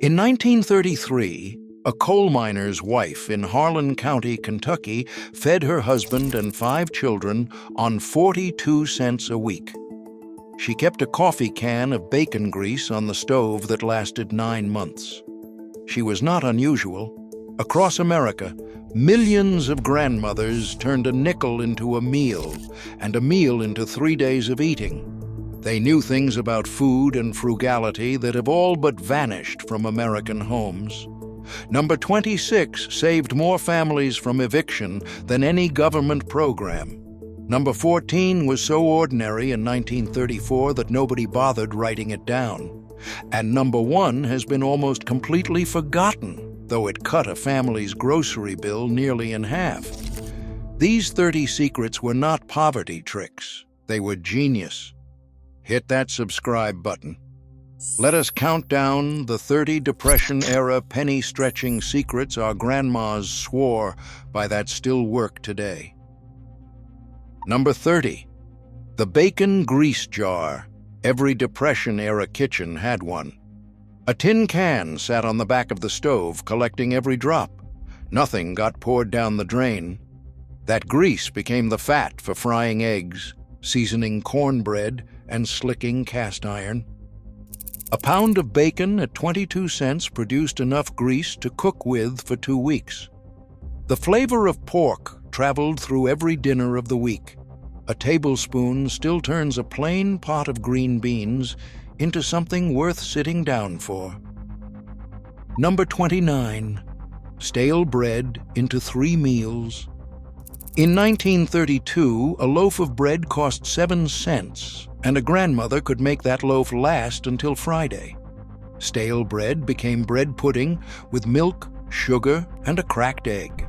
In 1933, a coal miner's wife in Harlan County, Kentucky, fed her husband and 5 children on 42 cents a week. She kept a coffee can of bacon grease on the stove that lasted 9 months. She was not unusual. Across America, millions of grandmothers turned a nickel into a meal, and a meal into 3 days of eating. They knew things about food and frugality that have all but vanished from American homes. Number 26 saved more families from eviction than any government program. Number 14 was so ordinary in 1934 that nobody bothered writing it down. And number 1 has been almost completely forgotten, though it cut a family's grocery bill nearly in half. These 30 secrets were not poverty tricks. They were genius. Hit that subscribe button. Let us count down the 30 Depression-era penny-stretching secrets our grandmas swore by that still work today. Number 30. The bacon grease jar. Every Depression-era kitchen had one. A tin can sat on the back of the stove, collecting every drop. Nothing got poured down the drain. That grease became the fat for frying eggs, seasoning cornbread, and slicking cast iron. A pound of bacon at 22 cents produced enough grease to cook with for 2 weeks. The flavor of pork traveled through every dinner of the week. A tablespoon still turns a plain pot of green beans into something worth sitting down for. Number 29. Stale bread into 3 meals. In 1932, a loaf of bread cost 7 cents, and a grandmother could make that loaf last until Friday. Stale bread became bread pudding with milk, sugar, and a cracked egg.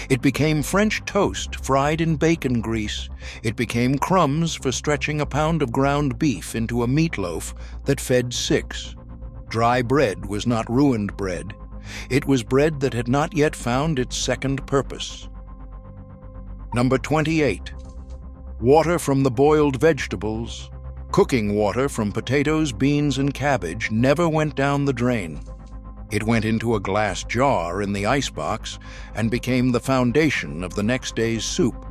It became French toast fried in bacon grease. It became crumbs for stretching a pound of ground beef into a meatloaf that fed 6. Dry bread was not ruined bread. It was bread that had not yet found its second purpose. Number 28. Water from the boiled vegetables. Cooking water from potatoes, beans, and cabbage never went down the drain. It went into a glass jar in the icebox and became the foundation of the next day's soup.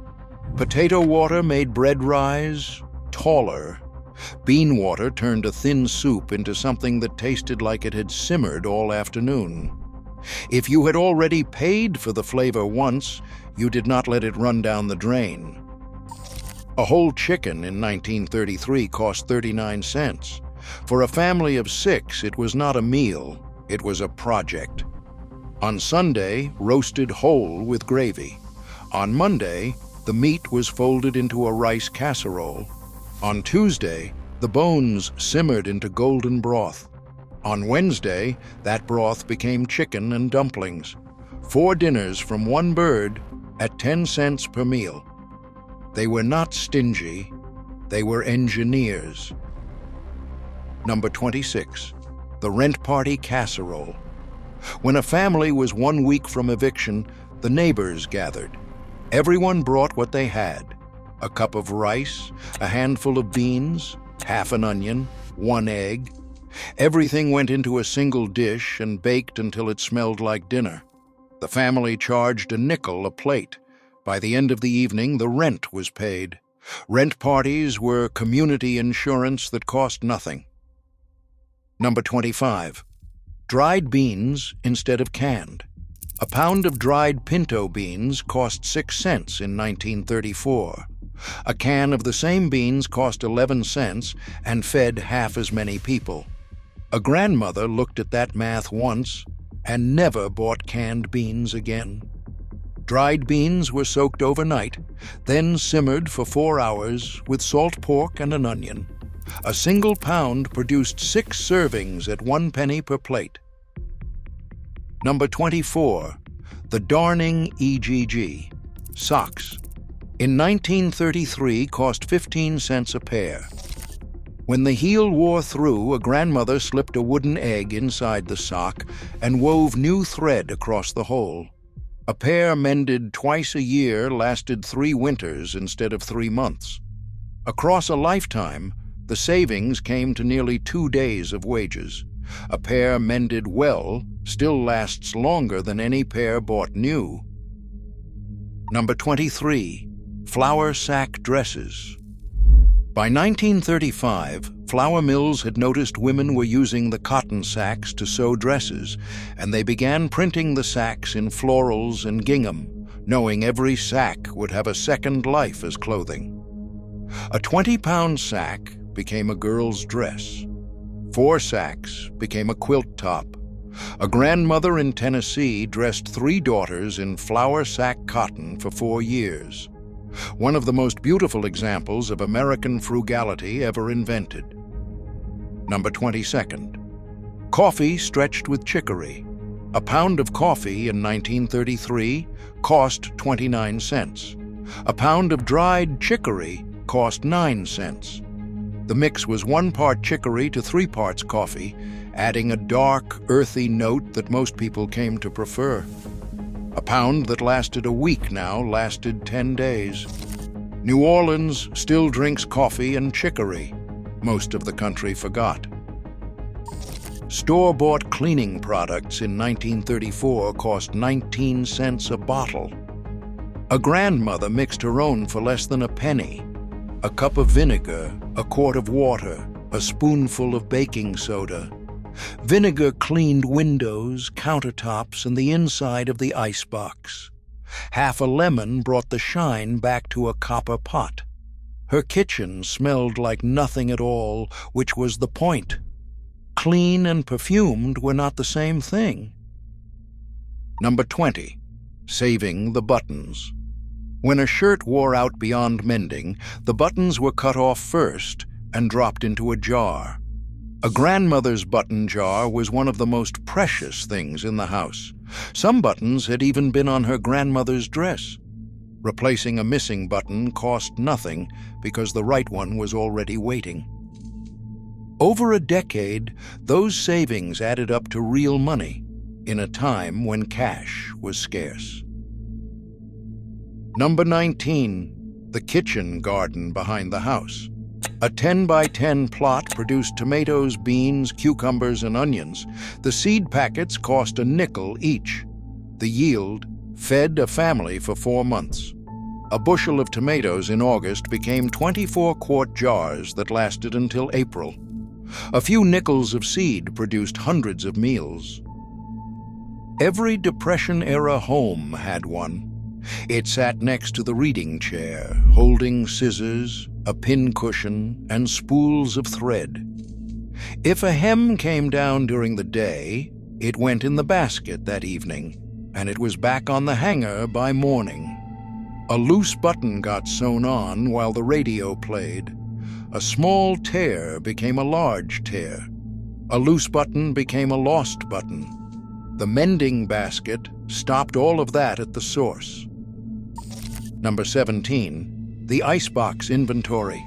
Potato water made bread rise taller. Bean water turned a thin soup into something that tasted like it had simmered all afternoon. If you had already paid for the flavor once, you did not let it run down the drain. A whole chicken in 1933 cost 39 cents. For a family of 6, it was not a meal, it was a project. On Sunday, roasted whole with gravy. On Monday, the meat was folded into a rice casserole. On Tuesday, the bones simmered into golden broth. On Wednesday, that broth became chicken and dumplings. 4 dinners from one bird at 10 cents per meal. They were not stingy, they were engineers. Number 26. The rent party casserole. When a family was 1 week from eviction, the neighbors gathered. Everyone brought what they had: a cup of rice, a handful of beans, half an onion, 1 egg. Everything went into a single dish and baked until it smelled like dinner. The family charged a nickel a plate. By the end of the evening, the rent was paid. Rent parties were community insurance that cost nothing. Number 25. Dried beans instead of canned. A pound of dried pinto beans cost 6 cents in 1934. A can of the same beans cost 11 cents and fed half as many people. A grandmother looked at that math once and never bought canned beans again. Dried beans were soaked overnight, then simmered for 4 hours with salt pork and an onion. A single pound produced 6 servings at 1 penny per plate. Number 24. The darning EGG. Socks. In 1933, cost 15 cents a pair. When the heel wore through, a grandmother slipped a wooden egg inside the sock and wove new thread across the hole. A pair mended twice a year lasted 3 winters instead of 3 months. Across a lifetime, the savings came to nearly 2 days of wages. A pair mended well still lasts longer than any pair bought new. Number 23. Flour sack dresses. By 1935, flour mills had noticed women were using the cotton sacks to sew dresses, and they began printing the sacks in florals and gingham, knowing every sack would have a second life as clothing. A 20-pound sack became a girl's dress. 4 sacks became a quilt top. A grandmother in Tennessee dressed 3 daughters in flour sack cotton for 4 years. One of the most beautiful examples of American frugality ever invented. Number 22. Coffee stretched with chicory. A pound of coffee in 1933 cost 29 cents. A pound of dried chicory cost 9 cents. The mix was 1 part chicory to 3 parts coffee, adding a dark, earthy note that most people came to prefer. A pound that lasted a week now lasted 10 days. New Orleans still drinks coffee and chicory. Most of the country forgot. Store-bought cleaning products in 1934 cost 19 cents a bottle. A grandmother mixed her own for less than a penny. A cup of vinegar, a quart of water, a spoonful of baking soda. Vinegar cleaned windows, countertops, and the inside of the icebox. Half a lemon brought the shine back to a copper pot. Her kitchen smelled like nothing at all, which was the point. Clean and perfumed were not the same thing. Number 20. Saving the buttons. When a shirt wore out beyond mending, the buttons were cut off first and dropped into a jar. A grandmother's button jar was one of the most precious things in the house. Some buttons had even been on her grandmother's dress. Replacing a missing button cost nothing because the right one was already waiting. Over a decade, those savings added up to real money in a time when cash was scarce. Number 19. The kitchen garden behind the house. A 10-by-10 plot produced tomatoes, beans, cucumbers, and onions. The seed packets cost a nickel each. The yield fed a family for 4 months. A bushel of tomatoes in August became 24-quart jars that lasted until April. A few nickels of seed produced hundreds of meals. Every Depression-era home had one. It sat next to the reading chair, holding scissors, a pincushion, and spools of thread. If a hem came down during the day, it went in the basket that evening, and it was back on the hanger by morning. A loose button got sewn on while the radio played. A small tear became a large tear. A loose button became a lost button. The mending basket stopped all of that at the source. Number 17. The icebox inventory.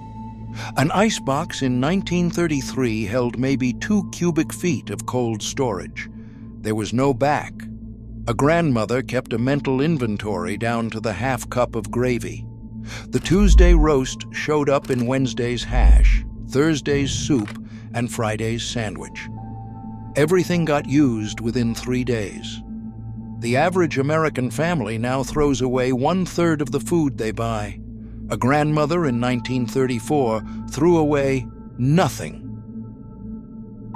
An icebox in 1933 held maybe 2 cubic feet of cold storage. There was no back. A grandmother kept a mental inventory down to the half cup of gravy. The Tuesday roast showed up in Wednesday's hash, Thursday's soup, and Friday's sandwich. Everything got used within 3 days. The average American family now throws away 1/3 of the food they buy. A grandmother in 1934 threw away nothing.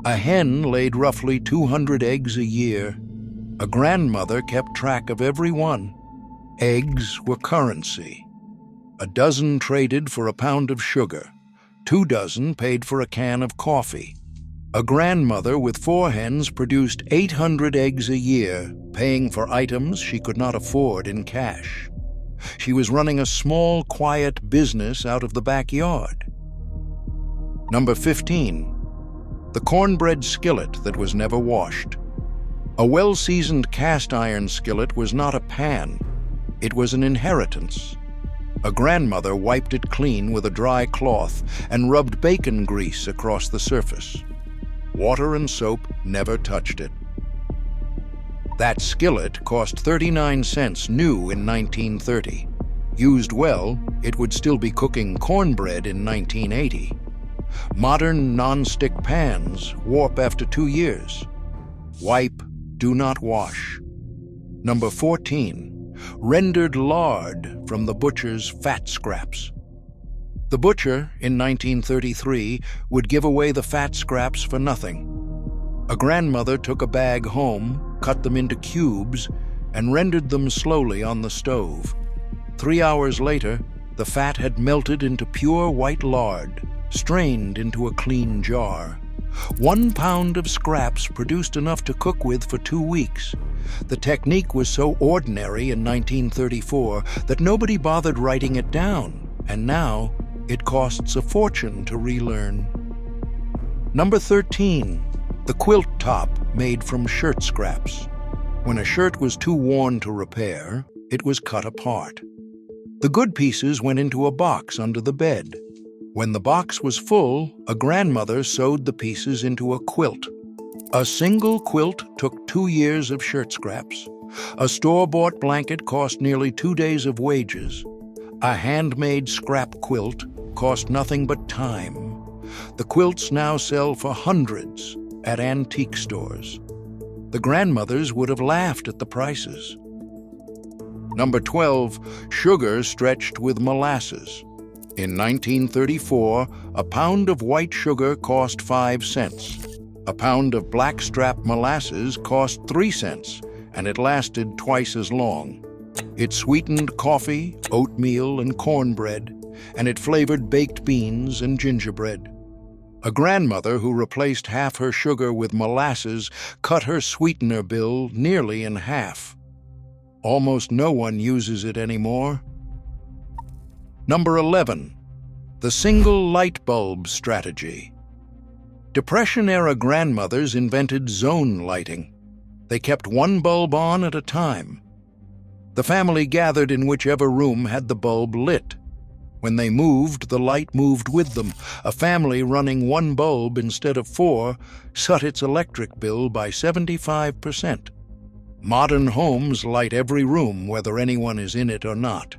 A hen laid roughly 200 eggs a year. A grandmother kept track of every one. Eggs were currency. A dozen traded for a pound of sugar. 2 dozen paid for a can of coffee. A grandmother with 4 hens produced 800 eggs a year, paying for items she could not afford in cash. She was running a small, quiet business out of the backyard. Number 15. The cornbread skillet that was never washed. A well-seasoned cast iron skillet was not a pan. It was an inheritance. A grandmother wiped it clean with a dry cloth and rubbed bacon grease across the surface. Water and soap never touched it. That skillet cost 39 cents new in 1930. Used well, it would still be cooking cornbread in 1980. Modern non-stick pans warp after 2 years. Wipe, do not wash. Number 14, rendered lard from the butcher's fat scraps. The butcher, in 1933, would give away the fat scraps for nothing. A grandmother took a bag home, cut them into cubes, and rendered them slowly on the stove. 3 hours later, the fat had melted into pure white lard, strained into a clean jar. 1 pound of scraps produced enough to cook with for 2 weeks. The technique was so ordinary in 1934 that nobody bothered writing it down, and now it costs a fortune to relearn. Number 13, the quilt top made from shirt scraps. When a shirt was too worn to repair, it was cut apart. The good pieces went into a box under the bed. When the box was full, a grandmother sewed the pieces into a quilt. A single quilt took 2 years of shirt scraps. A store-bought blanket cost nearly 2 days of wages. A handmade scrap quilt cost nothing but time. The quilts now sell for hundreds at antique stores. The grandmothers would have laughed at the prices. Number 12, sugar stretched with molasses. In 1934, a pound of white sugar cost 5 cents. A pound of blackstrap molasses cost 3 cents, and it lasted twice as long. It sweetened coffee, oatmeal, and cornbread, and it flavored baked beans and gingerbread. A grandmother who replaced half her sugar with molasses cut her sweetener bill nearly in half. Almost no one uses it anymore. Number 11, the single light bulb strategy. Depression-era grandmothers invented zone lighting. They kept 1 bulb on at a time. The family gathered in whichever room had the bulb lit. When they moved, the light moved with them. A family running 1 bulb instead of 4 cut its electric bill by 75%. Modern homes light every room, whether anyone is in it or not.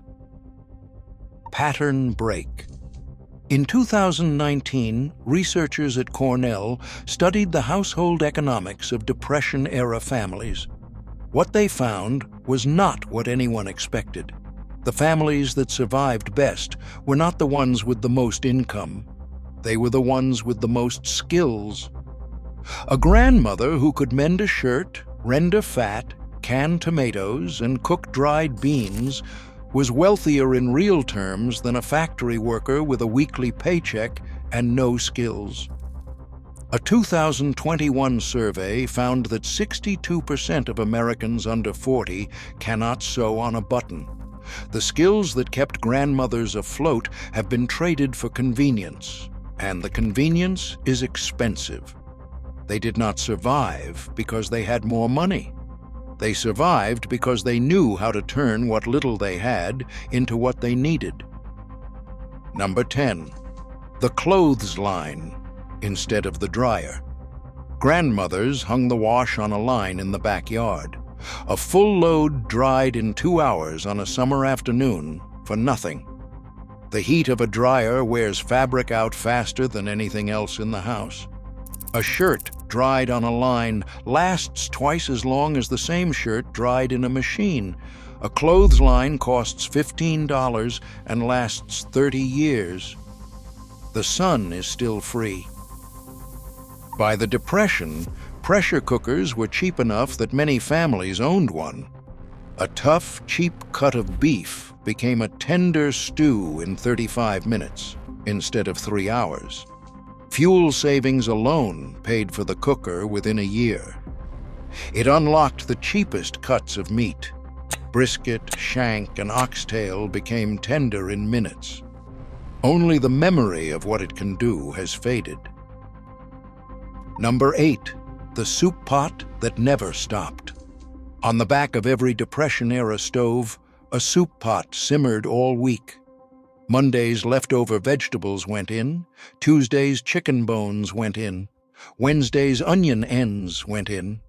Pattern break. In 2019, researchers at Cornell studied the household economics of Depression-era families. What they found was not what anyone expected. The families that survived best were not the ones with the most income. They were the ones with the most skills. A grandmother who could mend a shirt, render fat, can tomatoes, and cook dried beans was wealthier in real terms than a factory worker with a weekly paycheck and no skills. A 2021 survey found that 62% of Americans under 40 cannot sew on a button. The skills that kept grandmothers afloat have been traded for convenience, and the convenience is expensive. They did not survive because they had more money. They survived because they knew how to turn what little they had into what they needed. Number 10, the clothes line instead of the dryer. Grandmothers hung the wash on a line in the backyard. A full load dried in 2 hours on a summer afternoon for nothing. The heat of a dryer wears fabric out faster than anything else in the house. A shirt dried on a line lasts twice as long as the same shirt dried in a machine. A clothesline costs $15 and lasts 30 years. The sun is still free. By the Depression, pressure cookers were cheap enough that many families owned one. A tough, cheap cut of beef became a tender stew in 35 minutes instead of 3 hours. Fuel savings alone paid for the cooker within a year. It unlocked the cheapest cuts of meat. Brisket, shank, and oxtail became tender in minutes. Only the memory of what it can do has faded. Number 8, the soup pot that never stopped. On the back of every Depression-era stove, a soup pot simmered all week. Monday's leftover vegetables went in, Tuesday's chicken bones went in, Wednesday's onion ends went in.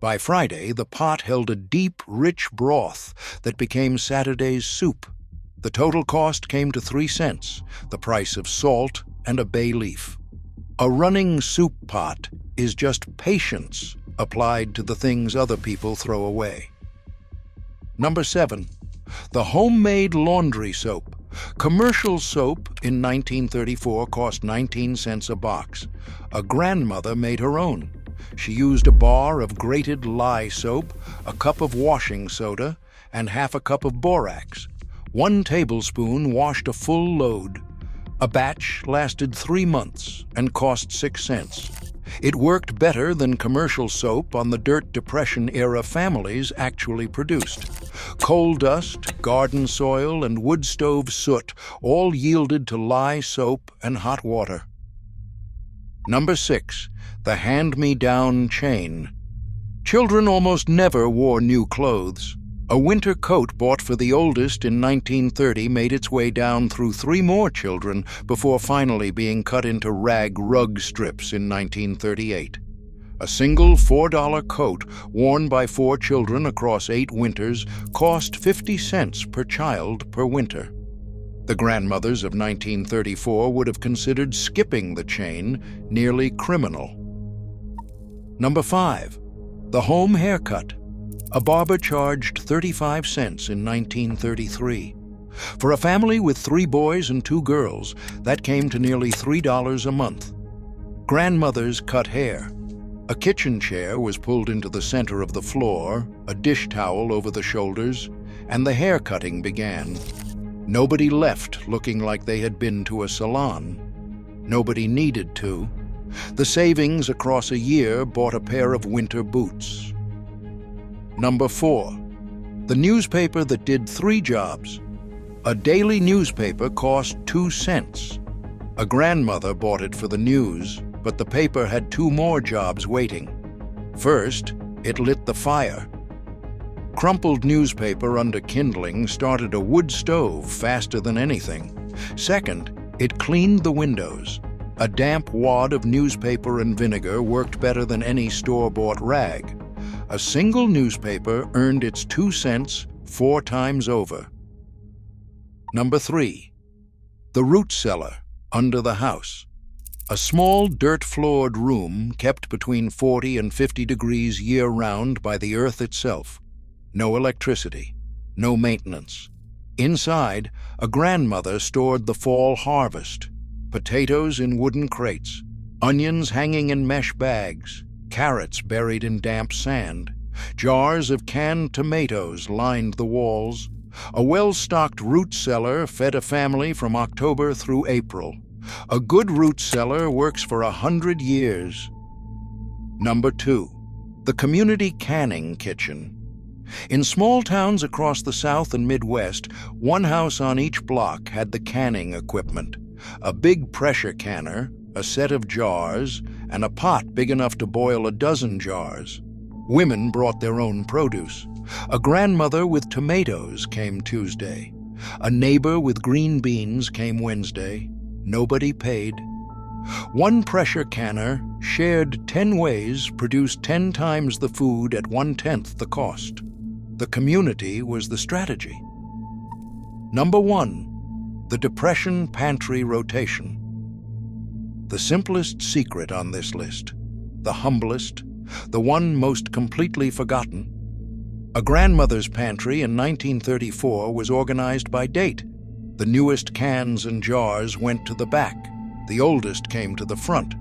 By Friday, the pot held a deep, rich broth that became Saturday's soup. The total cost came to 3 cents, the price of salt and a bay leaf. A running soup pot is just patience applied to the things other people throw away. Number 7. The homemade laundry soap. Commercial soap in 1934 cost 19 cents a box. A grandmother made her own. She used a bar of grated lye soap, a cup of washing soda, and half a cup of borax. 1 tablespoon washed a full load. A batch lasted 3 months and cost 6 cents. It worked better than commercial soap on the Dirt Depression-era families actually produced. Coal dust, garden soil, and wood stove soot all yielded to lye soap and hot water. Number 6. The hand-me-down chain. Children almost never wore new clothes. A winter coat bought for the oldest in 1930 made its way down through 3 more children before finally being cut into rag rug strips in 1938. A single $4 coat worn by 4 children across 8 winters cost 50 cents per child per winter. The grandmothers of 1934 would have considered skipping the chain nearly criminal. Number 5. The home haircut. A barber charged 35 cents in 1933. For a family with 3 boys and 2 girls, that came to nearly $3 a month. Grandmothers cut hair. A kitchen chair was pulled into the center of the floor, a dish towel over the shoulders, and the hair cutting began. Nobody left looking like they had been to a salon. Nobody needed to. The savings across a year bought a pair of winter boots. Number 4. The newspaper that did 3 jobs. A daily newspaper cost 2 cents. A grandmother bought it for the news, but the paper had 2 more jobs waiting. First, it lit the fire. Crumpled newspaper under kindling started a wood stove faster than anything. Second, it cleaned the windows. A damp wad of newspaper and vinegar worked better than any store-bought rag. A single newspaper earned its 2 cents 4 times over. Number 3. The root cellar, under the house. A small dirt-floored room kept between 40 and 50 degrees year-round by the earth itself. No electricity, no maintenance. Inside, a grandmother stored the fall harvest. Potatoes in wooden crates, onions hanging in mesh bags, carrots buried in damp sand. Jars of canned tomatoes lined the walls. A well-stocked root cellar fed a family from October through April. A good root cellar works for 100 years. Number 2. The community canning kitchen. In small towns across the South and Midwest, 1 house on each block had the canning equipment. A big pressure canner, a set of jars, and a pot big enough to boil a dozen jars. Women brought their own produce. A grandmother with tomatoes came Tuesday. A neighbor with green beans came Wednesday. Nobody paid. 1 pressure canner, shared 10 ways, produced 10 times the food at 1/10 the cost. The community was the strategy. Number 1. The Depression Pantry Rotation. The simplest secret on this list, the humblest, the one most completely forgotten. A grandmother's pantry in 1934 was organized by date. The newest cans and jars went to the back. The oldest came to the front.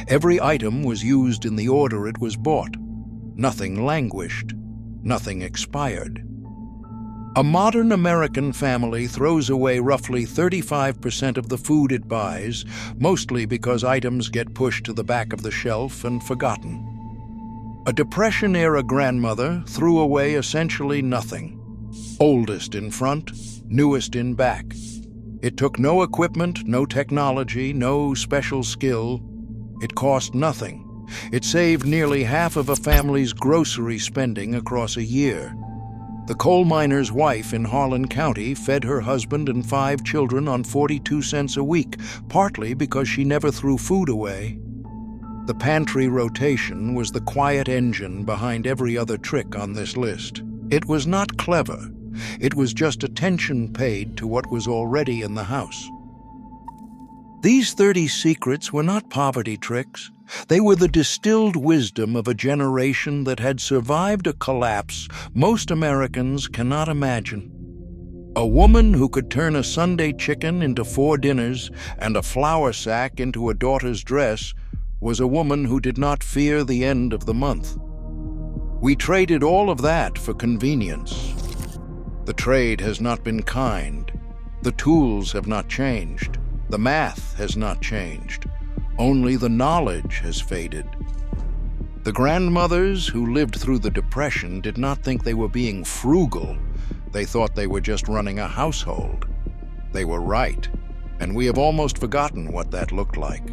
Every item was used in the order it was bought. Nothing languished. Nothing expired. A modern American family throws away roughly 35% of the food it buys, mostly because items get pushed to the back of the shelf and forgotten. A Depression-era grandmother threw away essentially nothing. Oldest in front, newest in back. It took no equipment, no technology, no special skill. It cost nothing. It saved nearly half of a family's grocery spending across a year. The coal miner's wife in Harlan County fed her husband and 5 children on 42 cents a week, partly because she never threw food away. The pantry rotation was the quiet engine behind every other trick on this list. It was not clever. It was just attention paid to what was already in the house. These 30 secrets were not poverty tricks. They were the distilled wisdom of a generation that had survived a collapse most Americans cannot imagine. A woman who could turn a Sunday chicken into 4 dinners and a flour sack into a daughter's dress was a woman who did not fear the end of the month. We traded all of that for convenience. The trade has not been kind. The tools have not changed. The math has not changed. Only the knowledge has faded. The grandmothers who lived through the Depression did not think they were being frugal. They thought they were just running a household. They were right, and we have almost forgotten what that looked like.